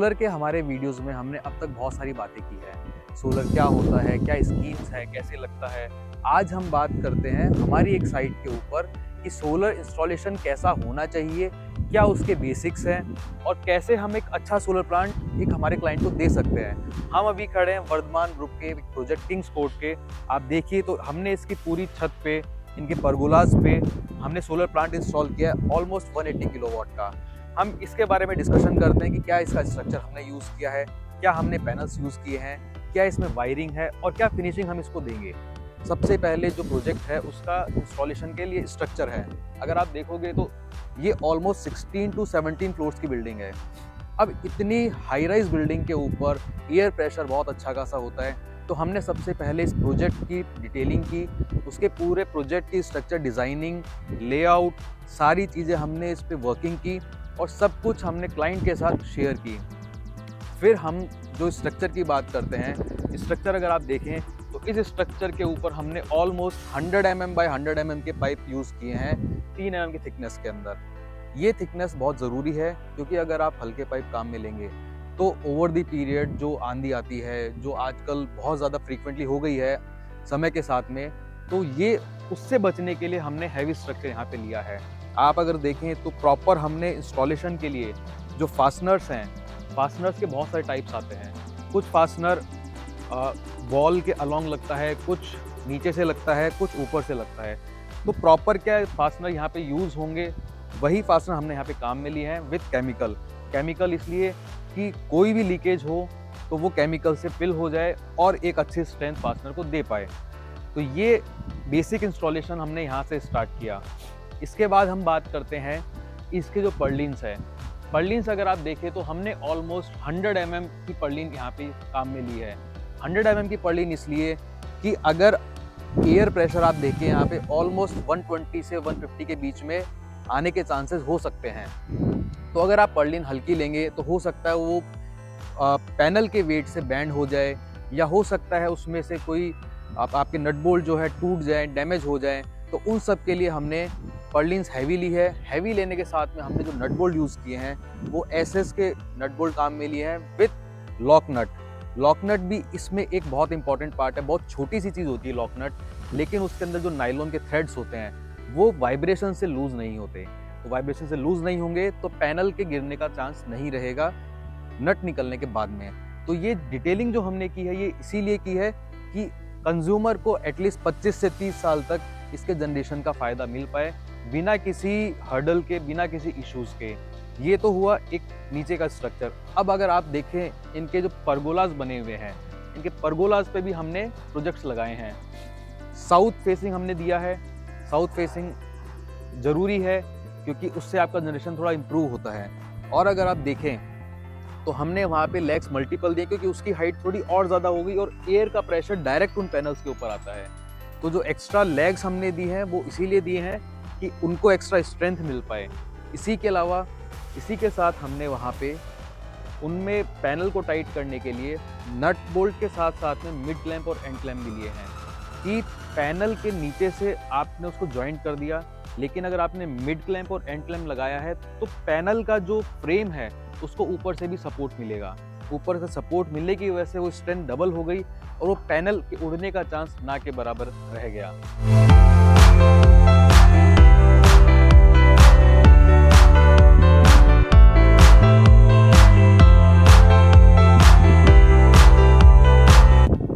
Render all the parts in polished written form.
Solar के हमारे videos में हमने अब तक बहुत सारी बातें की है। सोलर क्या होता है, क्या स्कीम्स है, कैसे लगता है। आज हम बात करते हैं हमारी एक साइट के ऊपर कि सोलर इंस्टॉलेशन कैसा होना चाहिए, क्या उसके बेसिक्स हैं और कैसे हम एक अच्छा सोलर प्लांट एक हमारे क्लाइंट को दे सकते हैं। हम अभी खड़े हैं वर्धमान ग्रुप के प्रोजेक्ट किंग्स कोर्ट के। आप देखिए तो हमने इसकी पूरी छत पे, इनके परगोलाज पे हमने सोलर प्लांट इंस्टॉल किया ऑलमोस्ट 180 किलोवाट का। हम इसके बारे में डिस्कशन करते हैं कि क्या इसका स्ट्रक्चर हमने यूज़ किया है, क्या हमने पैनल्स यूज़ किए हैं, क्या इसमें वायरिंग है और क्या फिनिशिंग हम इसको देंगे। सबसे पहले जो प्रोजेक्ट है उसका इंस्टॉलेशन के लिए स्ट्रक्चर है। अगर आप देखोगे तो ये ऑलमोस्ट 16 to 17 फ्लोर्स की बिल्डिंग है। अब इतनी हाई राइज बिल्डिंग के ऊपर एयर प्रेशर बहुत अच्छा खासा होता है, तो हमने सबसे पहले इस प्रोजेक्ट की डिटेलिंग की, उसके पूरे प्रोजेक्ट की स्ट्रक्चर डिज़ाइनिंग, लेआउट, सारी चीज़ें हमने इस पर वर्किंग की और सब कुछ हमने क्लाइंट के साथ शेयर की। फिर हम जो स्ट्रक्चर की बात करते हैं, स्ट्रक्चर अगर आप देखें तो इस स्ट्रक्चर के ऊपर हमने ऑलमोस्ट 100 mm बाय 100 mm के पाइप यूज़ किए हैं 3 mm की थिकनेस के अंदर। ये थिकनेस बहुत ज़रूरी है क्योंकि अगर आप हल्के पाइप काम में लेंगे तो ओवर द पीरियड जो आंधी आती है, जो आजकल बहुत ज़्यादा फ्रीक्वेंटली हो गई है समय के साथ में, तो ये उससे बचने के लिए हमने हैवी स्ट्रक्चर यहाँ पे लिया है। आप अगर देखें तो प्रॉपर हमने इंस्टॉलेशन के लिए जो फास्टनर्स हैं, फास्टनर्स के बहुत सारे टाइप्स आते हैं। कुछ फास्टनर वॉल के अलोंग लगता है, कुछ नीचे से लगता है, कुछ ऊपर से लगता है। तो प्रॉपर क्या फास्टनर यहाँ पे यूज़ होंगे, वही फास्टनर हमने यहाँ पे काम में लिए हैं विथ केमिकल। केमिकल इसलिए कि कोई भी लीकेज हो तो वो केमिकल से फिल हो जाए और एक अच्छी स्ट्रेंथ फास्टनर को दे पाए। तो ये बेसिक इंस्टॉलेशन हमने यहाँ से स्टार्ट किया। इसके बाद हम बात करते हैं इसके जो पर्लिन्स है। पर्लिन्स अगर आप देखें तो हमने ऑलमोस्ट 100 mm की पर्लिन यहाँ पे काम में ली है। 100 mm की पर्लिन इसलिए कि अगर एयर प्रेशर आप देखें यहाँ पे ऑलमोस्ट 120 से 150 के बीच में आने के चांसेस हो सकते हैं। तो अगर आप पर्लिन हल्की लेंगे तो हो सकता है वो पैनल के वेट से बैंड हो जाए, या हो सकता है उसमें से कोई आपके नट बोल्ट जो है टूट जाए, डैमेज हो जाए। तो उन सब के लिए हमने पर्लिन्स हैवी ली है। हैवी लेने के साथ में हमने जो नट बोल्ट यूज़ किए हैं वो एसएस के नट बोल्ट काम में लिए हैं with lock nut. Lock nut भी इसमें एक बहुत इंपॉर्टेंट पार्ट है। बहुत छोटी सी चीज़ होती है लॉक नट, लेकिन उसके अंदर जो नायलॉन के थ्रेड्स होते हैं वो वाइब्रेशन से लूज़ नहीं होते। तो वाइब्रेशन से लूज़ नहीं होंगे तो पैनल के गिरने का चांस नहीं रहेगा नट निकलने के बाद में। तो ये डिटेलिंग जो हमने की है ये इसीलिए की है कि कंज्यूमर को एटलीस्ट 25 से 30 साल तक इसके जनरेशन का फ़ायदा मिल पाए बिना किसी हर्डल के, बिना किसी इश्यूज़ के। ये तो हुआ एक नीचे का स्ट्रक्चर। अब अगर आप देखें इनके जो परगोलाज बने हुए हैं, इनके परगोलाज पे भी हमने प्रोजेक्ट्स लगाए हैं। साउथ फेसिंग हमने दिया है। साउथ फेसिंग ज़रूरी है क्योंकि उससे आपका जनरेशन थोड़ा इम्प्रूव होता है। और अगर आप देखें तो हमने वहाँ पे लेग्स मल्टीपल दिए क्योंकि उसकी हाइट थोड़ी और ज़्यादा हो गई और एयर का प्रेशर डायरेक्ट उन पैनल्स के ऊपर आता है। तो जो एक्स्ट्रा लेग्स हमने दी हैं वो इसीलिए दिए हैं कि उनको एक्स्ट्रा स्ट्रेंथ मिल पाए। इसी के अलावा इसी के साथ हमने वहाँ पे उनमें पैनल को टाइट करने के लिए नट बोल्ट के साथ साथ में मिड क्लैंप और एंड क्लैंप भी लिए हैं कि पैनल के नीचे से आपने उसको जॉइंट कर दिया, लेकिन अगर आपने मिड क्लैंप और एंड क्लैंप लगाया है तो पैनल का जो फ्रेम है उसको ऊपर से भी सपोर्ट मिलेगा। ऊपर से सपोर्ट मिलने की वजह से वो स्ट्रेंथ डबल हो गई और वो पैनल के उड़ने का चांस ना के बराबर रह गया।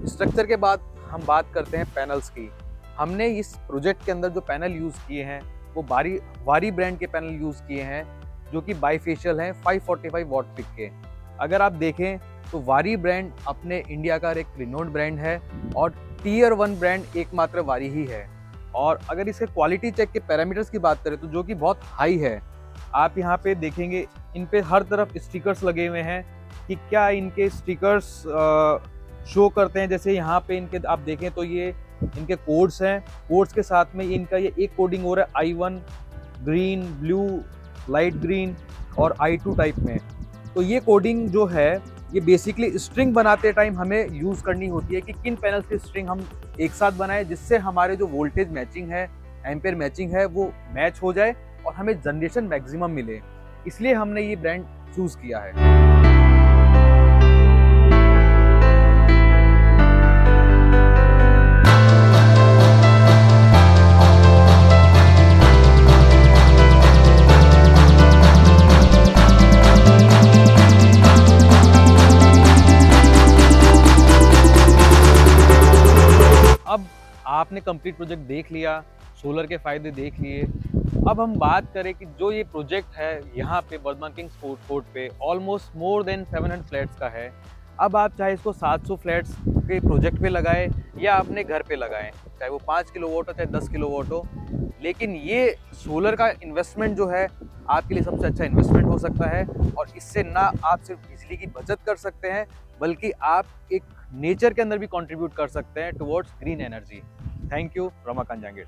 स्ट्रक्चर के बाद हम बात करते हैं पैनल्स की। हमने इस प्रोजेक्ट के अंदर जो पैनल यूज़ किए हैं वो वारी ब्रांड के पैनल यूज़ किए हैं जो कि बाईफेशियल हैं 545 वॉट पिक के। अगर आप देखें तो वारी ब्रांड अपने इंडिया का एक रिनोन्ड ब्रांड है और टियर 1 ब्रांड एकमात्र वारी ही है। और अगर इसके क्वालिटी चेक के पैरामीटर्स की बात करें तो जो कि बहुत हाई है। आप यहाँ पे देखेंगे इन पे हर तरफ स्टिकर्स लगे हुए हैं कि क्या इनके स्टिकर्स शो करते हैं। जैसे यहाँ पे इनके आप देखें तो ये इनके कोड्स हैं। कोड्स के साथ में इनका ये एक कोडिंग हो रहा है I1 green, blue, light green और I2 टाइप में। तो ये कोडिंग जो है ये बेसिकली स्ट्रिंग बनाते टाइम हमें यूज़ करनी होती है कि किन पैनल्स की स्ट्रिंग हम एक साथ बनाएं जिससे हमारे जो वोल्टेज मैचिंग है, एम्पेयर मैचिंग है वो मैच हो जाए और हमें जनरेशन मैक्सिमम मिले। इसलिए हमने ये ब्रांड चूज़ किया है। आपने कंप्लीट प्रोजेक्ट देख लिया, सोलर के फ़ायदे देख लिए। अब हम बात करें कि जो ये प्रोजेक्ट है यहाँ पे बर्धमान किंग्स कोर्ट पे ऑलमोस्ट मोर देन 700 फ्लैट्स का है। अब आप चाहे इसको 700 फ्लैट्स के प्रोजेक्ट पे लगाएँ या अपने घर पे लगाएँ, चाहे वो 5 किलोवाट हो चाहे 10 किलोवाट हो। लेकिन ये सोलर का इन्वेस्टमेंट जो है आपके लिए सबसे अच्छा इन्वेस्टमेंट हो सकता है और इससे ना आप सिर्फ बिजली की बचत कर सकते हैं, बल्कि आप एक नेचर के अंदर भी कंट्रीब्यूट कर सकते हैं towards green energy. Thank you, Ramakant Jangid.